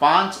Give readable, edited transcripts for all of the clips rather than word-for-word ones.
5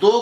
2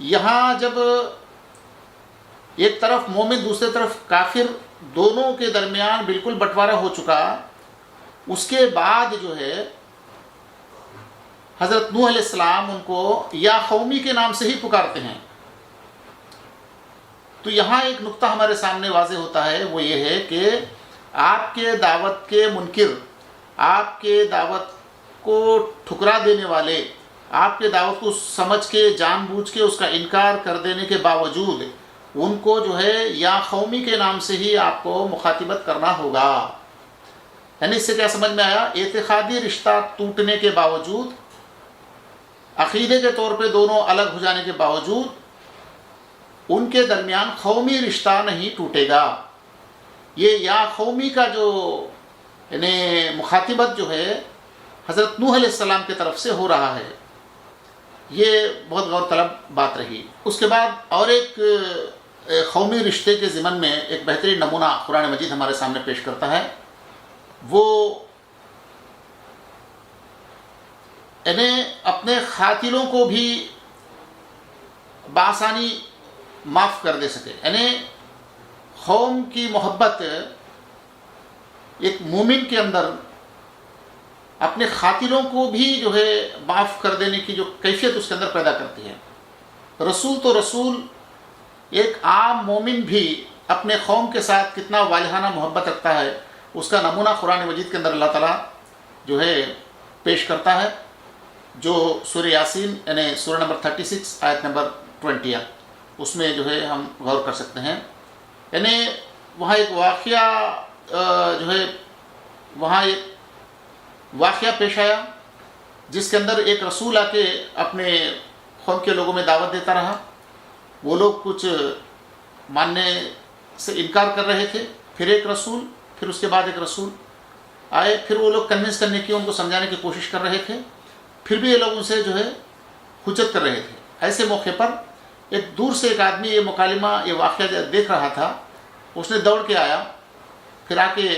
یہاں جب ایک طرف مومن دوسرے طرف کافر دونوں کے درمیان بالکل بٹوارہ ہو چکا، اس کے بعد جو ہے حضرت نوح علیہ السلام ان کو یا قومی کے نام سے ہی پکارتے ہیں۔ تو یہاں ایک نقطہ ہمارے سامنے واضح ہوتا ہے، وہ یہ ہے کہ آپ کے دعوت کے منکر، آپ کے دعوت کو ٹھکرا دینے والے، آپ کے دعوت کو سمجھ کے جان بوجھ کے اس کا انکار کر دینے کے باوجود ان کو جو ہے یا قومی کے نام سے ہی آپ کو مخاطبت کرنا ہوگا۔ یعنی اس سے کیا سمجھ میں آیا؟ اعتقادی رشتہ ٹوٹنے کے باوجود، عقیدے کے طور پہ دونوں الگ ہو جانے کے باوجود ان کے درمیان قومی رشتہ نہیں ٹوٹے گا۔ یہ یا قومی کا جو یعنی مخاطبت جو ہے حضرت نوح علیہ السلام کی طرف سے ہو رہا ہے، یہ بہت غور طلب بات رہی۔ اس کے بعد اور ایک قومی رشتے کے ضمن میں ایک بہترین نمونہ قرآن مجید ہمارے سامنے پیش کرتا ہے، وہ یعنی اپنے قاتلوں کو بھی بآسانی معاف کر دے سکے۔ یعنی قوم کی محبت ایک مومن کے اندر اپنے قاتلوں کو بھی جو ہے معاف کر دینے کی جو کیفیت اس کے اندر پیدا کرتی ہے۔ رسول تو رسول، ایک عام مومن بھی اپنے قوم کے ساتھ کتنا والہانہ محبت رکھتا ہے، اس کا نمونہ قرآن مجید کے اندر اللہ تعالیٰ جو ہے پیش کرتا ہے، جو سورہ یاسین یعنی سورہ نمبر 36 آیت نمبر 20 اس میں جو ہے ہم غور کر سکتے ہیں۔ یعنی وہاں ایک واقعہ پیش آیا جس کے اندر ایک رسول آ کے اپنے قوم کے لوگوں میں دعوت دیتا رہا، وہ لوگ کچھ ماننے سے انکار کر رہے تھے، پھر ایک رسول، پھر اس کے بعد ایک رسول آئے، پھر وہ لوگ کنونس کرنے کی، ان کو سمجھانے کی کوشش کر رہے تھے، پھر بھی یہ لوگ ان سے جو ہے حجت کر رہے تھے۔ ایسے موقع پر ایک دور سے ایک آدمی یہ مکالمہ، یہ واقعہ دیکھ رہا تھا، اس نے دوڑ کے آیا، پھر آ کے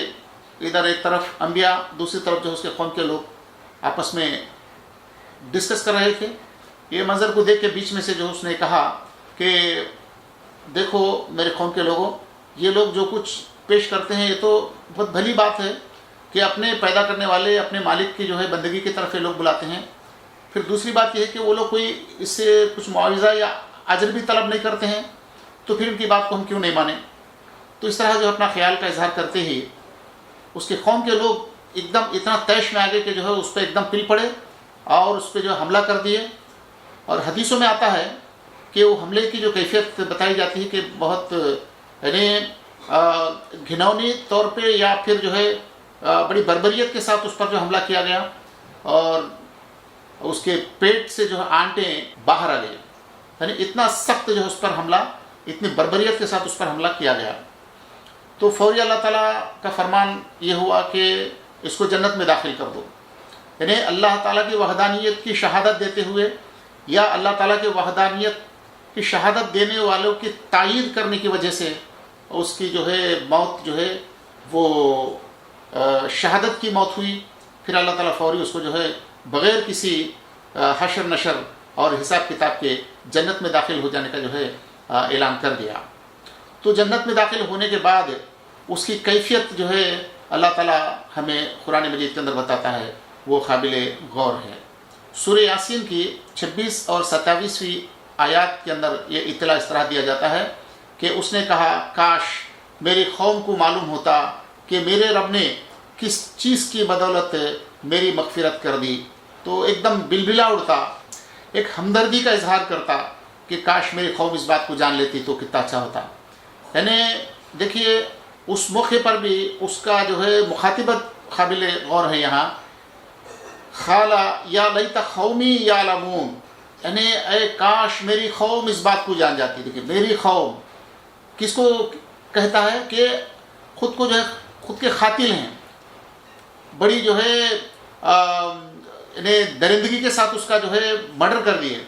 ادھر ایک طرف انبیاء، دوسری طرف جو اس کے قوم کے لوگ آپس میں ڈسکس کر رہے تھے۔ یہ منظر کو دیکھ کے بیچ میں سے جو اس نے کہا کہ دیکھو میرے قوم کے لوگوں، یہ لوگ جو کچھ پیش کرتے ہیں یہ تو بہت بھلی بات ہے کہ اپنے پیدا کرنے والے، اپنے مالک کی جو ہے بندگی کی طرف یہ لوگ بلاتے ہیں، پھر دوسری بات یہ ہے کہ وہ لوگ کوئی اس سے کچھ معاوضہ یا اجر بھی طلب نہیں کرتے ہیں، تو پھر ان کی بات کو ہم کیوں نہیں مانیں؟ تو اس طرح جو اپنا خیال کا اظہار کرتے ہی اس کے قوم کے لوگ ایک دم اتنا طیش میں آگے کہ جو ہے اس پہ ایک دم پل پڑے اور اس پہ جو حملہ کر دیے۔ اور حدیثوں میں آتا ہے کہ وہ حملے کی جو کیفیت بتائی جاتی ہے کہ بہت یعنی گھنونی طور پہ یا پھر جو ہے بڑی بربریت کے ساتھ اس پر جو حملہ کیا گیا، اور اس کے پیٹ سے جو ہے آنٹیں باہر آ گئی، یعنی اتنا سخت جو ہے اس پر حملہ، اتنی بربریت کے ساتھ اس پر حملہ کیا گیا۔ تو فوری اللہ تعالیٰ کا فرمان یہ ہوا کہ اس کو جنت میں داخل کر دو۔ یعنی اللہ تعالیٰ کی وحدانیت کی شہادت دیتے ہوئے، یا اللہ تعالیٰ کی وحدانیت کی شہادت دینے والوں کی تائید کرنے کی وجہ سے اس کی جو ہے موت جو ہے وہ شہادت کی موت ہوئی، پھر اللہ تعالیٰ فوری اس کو جو ہے بغیر کسی حشر نشر اور حساب کتاب کے جنت میں داخل ہو جانے کا جو ہے اعلان کر دیا۔ تو جنت میں داخل ہونے کے بعد اس کی کیفیت جو ہے اللہ تعالیٰ ہمیں قرآن مجید کے اندر بتاتا ہے، وہ قابل غور ہے۔ سورہ یاسین کی 26 اور 27ویں آیات کے اندر یہ اطلاع اس طرح دیا جاتا ہے کہ اس نے کہا کاش میری قوم کو معلوم ہوتا کہ میرے رب نے کس چیز کی بدولت میری مغفرت کر دی، تو ایک دم بلبلا اڑتا، ایک ہمدردی کا اظہار کرتا کہ کاش میری قوم اس بات کو جان لیتی تو کتنا اچھا ہوتا۔ یعنی دیکھیے اس موقع پر بھی اس کا جو ہے مخاطبت قابل غور ہے یہاں، خالا یا لیت قومی یعلمون، یعنی اے کاش میری قوم اس بات کو جان جاتی۔ دیکھیے میری قوم کس کو کہتا ہے کہ خود کو جو ہے خود کے قاتل ہیں، بڑی جو ہے یعنی درندگی کے ساتھ اس کا جو ہے مرڈر کر دیے،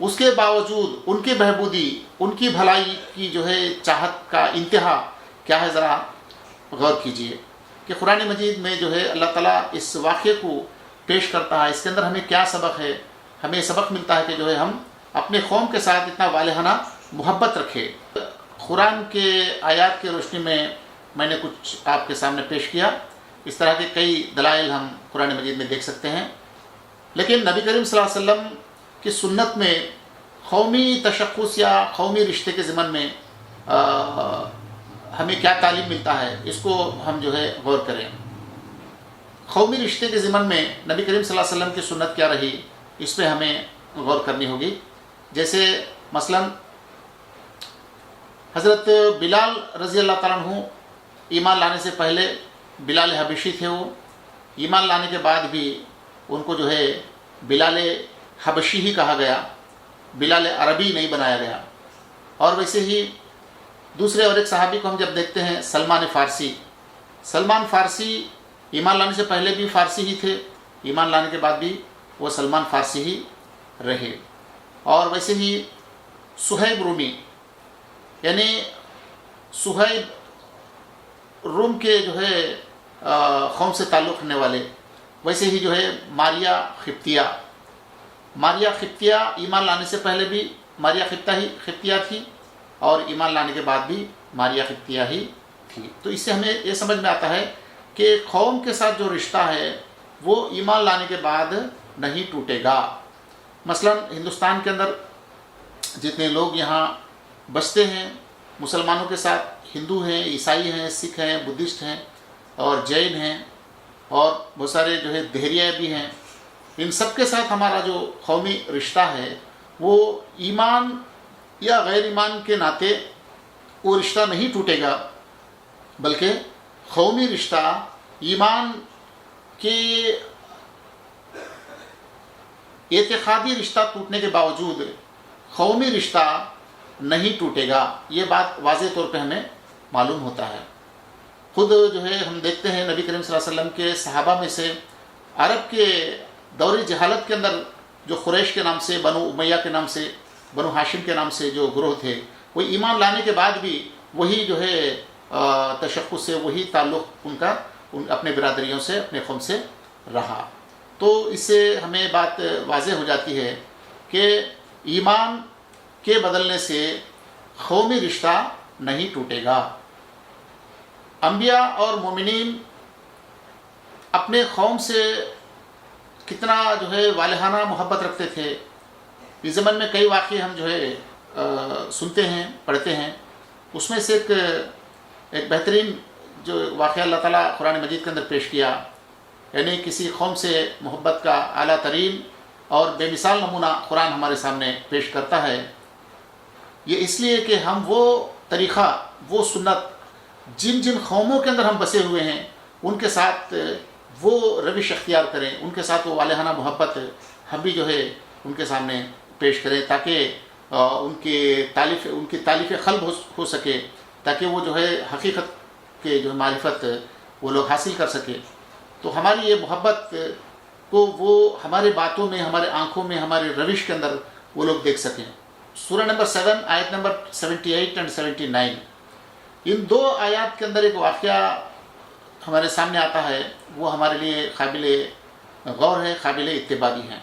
اس کے باوجود ان کی بہبودی، ان کی بھلائی کی جو ہے چاہت کا انتہا کیا ہے، ذرا غور کیجئے کہ قرآن مجید میں جو ہے اللہ تعالیٰ اس واقعے کو پیش کرتا ہے، اس کے اندر ہمیں کیا سبق ہے؟ ہمیں سبق ملتا ہے کہ جو ہے ہم اپنے قوم کے ساتھ اتنا والہانہ محبت رکھے۔ قرآن کے آیات کی روشنی میں نے کچھ آپ کے سامنے پیش کیا، اس طرح کے کئی دلائل ہم قرآن مجید میں دیکھ سکتے ہیں، لیکن نبی کریم صلی اللہ علیہ وسلم کی سنت میں قومی تشخص یا قومی رشتے کے ضمن میں ہمیں کیا تعلیم ملتا ہے، اس کو ہم غور کریں۔ قومی رشتے کے ضمن میں نبی کریم صلی اللہ علیہ وسلم کی سنت کیا رہی، اس پہ ہمیں غور کرنی ہوگی۔ جیسے مثلا حضرت بلال رضی اللہ تعالیٰ عنہ ایمان لانے سے پہلے بلال حبشی تھے، وہ ایمان لانے کے بعد بھی ان کو بلال حبشی ہی کہا گیا، بلال عربی نہیں بنایا گیا۔ اور ویسے ہی دوسرے اور ایک صحابی کو ہم جب دیکھتے ہیں سلمان فارسی ایمان لانے سے پہلے بھی فارسی ہی تھے، ایمان لانے کے بعد بھی وہ سلمان فارسی ہی رہے۔ اور ویسے ہی صہیب رومی، یعنی صہیب روم کے قوم سے تعلق رکھنے والے۔ ویسے ہی ماریا خپتیہ ایمان لانے سے پہلے بھی ماریا خپتیہ تھی، اور ایمان لانے کے بعد بھی ماریا خپتیہ ہی تھی۔ تو اس سے ہمیں یہ سمجھ میں آتا ہے کہ قوم کے ساتھ جو رشتہ ہے وہ ایمان لانے کے بعد نہیں ٹوٹے گا۔ مثلا ہندوستان کے اندر جتنے لوگ یہاں بستے ہیں مسلمانوں کے ساتھ، ہندو ہیں، عیسائی ہیں، سکھ ہیں، بدھسٹ ہیں اور جین ہیں، اور بہت سارے دہریہ بھی ہیں، ان سب کے ساتھ ہمارا جو قومی رشتہ ہے وہ ایمان یا غیر ایمان کے ناطے وہ رشتہ نہیں ٹوٹے گا، بلکہ قومی رشتہ ایمان کے اعتقادی رشتہ ٹوٹنے کے باوجود قومی رشتہ نہیں ٹوٹے گا۔ یہ بات واضح طور پہ ہمیں معلوم ہوتا ہے۔ خود ہم دیکھتے ہیں نبی کریم صلی اللہ علیہ وسلم کے صحابہ میں سے عرب کے دور جہالت کے اندر جو قریش کے نام سے، بنو امیہ کے نام سے، بنو ہاشم کے نام سے جو گروہ تھے، وہ ایمان لانے کے بعد بھی وہی تشخص سے، وہی تعلق ان کا اپنے برادریوں سے، اپنے قوم سے رہا۔ تو اس سے ہمیں بات واضح ہو جاتی ہے کہ ایمان کے بدلنے سے قومی رشتہ نہیں ٹوٹے گا۔ انبیاء اور مومنین اپنے قوم سے کتنا والہانہ محبت رکھتے تھے، اس زمن میں کئی واقعے ہم سنتے ہیں، پڑھتے ہیں۔ اس میں سے ایک بہترین جو واقعہ اللہ تعالیٰ قرآن مجید کے اندر پیش کیا، یعنی کسی قوم سے محبت کا اعلیٰ ترین اور بے مثال نمونہ قرآن ہمارے سامنے پیش کرتا ہے۔ یہ اس لیے کہ ہم وہ طریقہ، وہ سنت جن قوموں کے اندر ہم بسے ہوئے ہیں ان کے ساتھ وہ روش اختیار کریں، ان کے ساتھ وہ والہانہ محبت ہم بھی ان کے سامنے پیش کریں، تاکہ ان کی تعلیف قلب ہو سکے، تاکہ وہ حقیقت کے معرفت وہ لوگ حاصل کر سکے۔ تو ہماری یہ محبت کو وہ ہمارے باتوں میں، ہمارے آنکھوں میں، ہمارے روش کے اندر وہ لوگ دیکھ سکیں۔ سورہ نمبر 7 آیت نمبر 78 اور 79، ان دو آیات کے اندر ایک واقعہ ہمارے سامنے آتا ہے، وہ ہمارے لیے قابل غور ہے، قابل اتباع بھی ہیں۔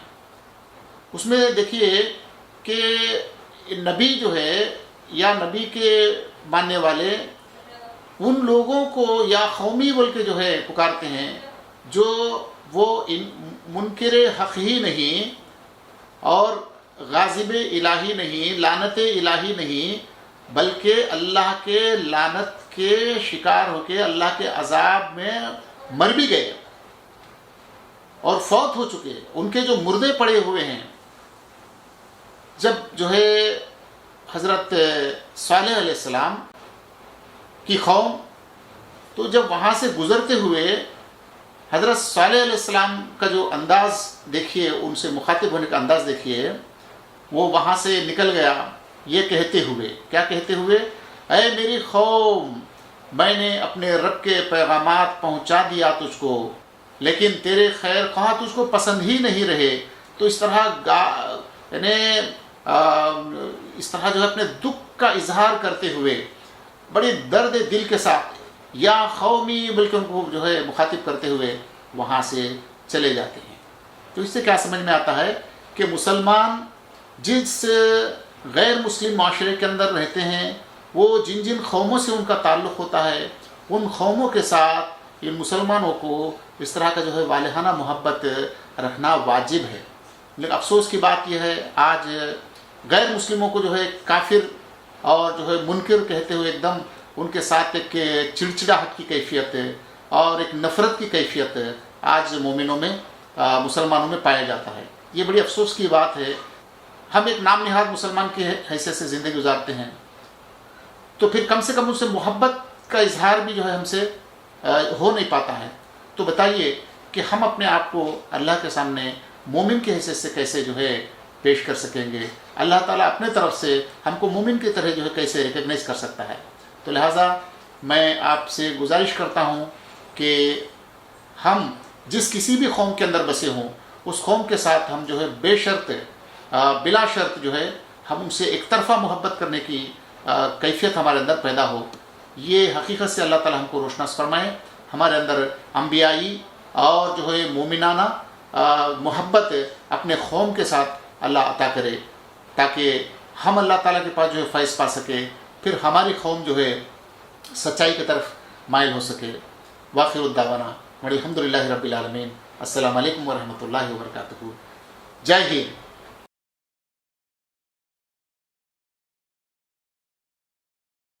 اس میں دیکھیے کہ نبی یا نبی کے ماننے والے ان لوگوں کو یا قومی بول کے پکارتے ہیں جو وہ منکر حق ہی نہیں اور غاضب الہی نہیں، لعنت الہی نہیں، بلکہ اللہ کے لعنت کے شکار ہو کے اللہ کے عذاب میں مر بھی گئے اور فوت ہو چکے، ان کے جو مردے پڑے ہوئے ہیں۔ جب حضرت صالح علیہ السلام کی قوم، تو جب وہاں سے گزرتے ہوئے حضرت صالح علیہ السلام کا جو انداز دیکھیے، ان سے مخاطب ہونے کا انداز دیکھیے، وہ وہاں سے نکل گیا یہ کہتے ہوئے، کیا کہتے ہوئے؟ اے میری قوم، میں نے اپنے رب کے پیغامات پہنچا دیا تجھ کو، لیکن تیرے خیر خواہ تجھ کو پسند ہی نہیں رہے۔ تو اس طرح اپنے دکھ کا اظہار کرتے ہوئے بڑی درد دل کے ساتھ یا قومی بلکہ ان کو مخاطب کرتے ہوئے وہاں سے چلے جاتے ہیں۔ تو اس سے کیا سمجھ میں آتا ہے کہ مسلمان جس غیر مسلم معاشرے کے اندر رہتے ہیں، وہ جن جن قوموں سے ان کا تعلق ہوتا ہے، ان قوموں کے ساتھ ان مسلمانوں کو اس طرح کا جو ہے والہانہ محبت رکھنا واجب ہے۔ لیکن افسوس کی بات یہ ہے، آج غیر مسلموں کو جو ہے کافر اور جو ہے منکر کہتے ہوئے ایک دم ان کے ساتھ ایک چڑچڑاہٹ کی کیفیت اور ایک نفرت کی کیفیت آج مومنوں میں، مسلمانوں میں پایا جاتا ہے۔ یہ بڑی افسوس کی بات ہے۔ ہم ایک نام نہاد مسلمان کی حیثیت سے زندگی گزارتے ہیں، تو پھر کم سے کم ان سے محبت کا اظہار بھی جو ہے ہم سے ہو نہیں پاتا ہے۔ تو بتائیے کہ ہم اپنے آپ کو اللہ کے سامنے مومن کی حیثیت سے کیسے جو ہے پیش کر سکیں گے؟ اللہ تعالیٰ اپنے طرف سے ہم کو مومن کی طرح جو ہے کیسے ریکگنائز کر سکتا ہے؟ تو لہٰذا میں آپ سے گزارش کرتا ہوں کہ ہم جس کسی بھی قوم کے اندر بسے ہوں، اس قوم کے ساتھ ہم جو ہے بے شرط بلا شرط جو ہے ہم ان سے ایک طرفہ محبت کرنے کی کیفیت ہمارے اندر پیدا ہو۔ یہ حقیقت سے اللہ تعالیٰ ہم کو روشناس فرمائے، ہمارے اندر انبیائی اور جو ہے مومنانہ محبت اپنے قوم کے ساتھ اللہ عطا کرے، تاکہ ہم اللہ تعالیٰ کے پاس جو ہے فیض پا سکے، پھر ہماری قوم جو ہے سچائی کی طرف مائل ہو سکے۔ وآخر الدعوانا والحمد للہ رب العالمین۔ السلام علیکم ورحمۃ اللہ وبرکاتہ۔ جے ہند۔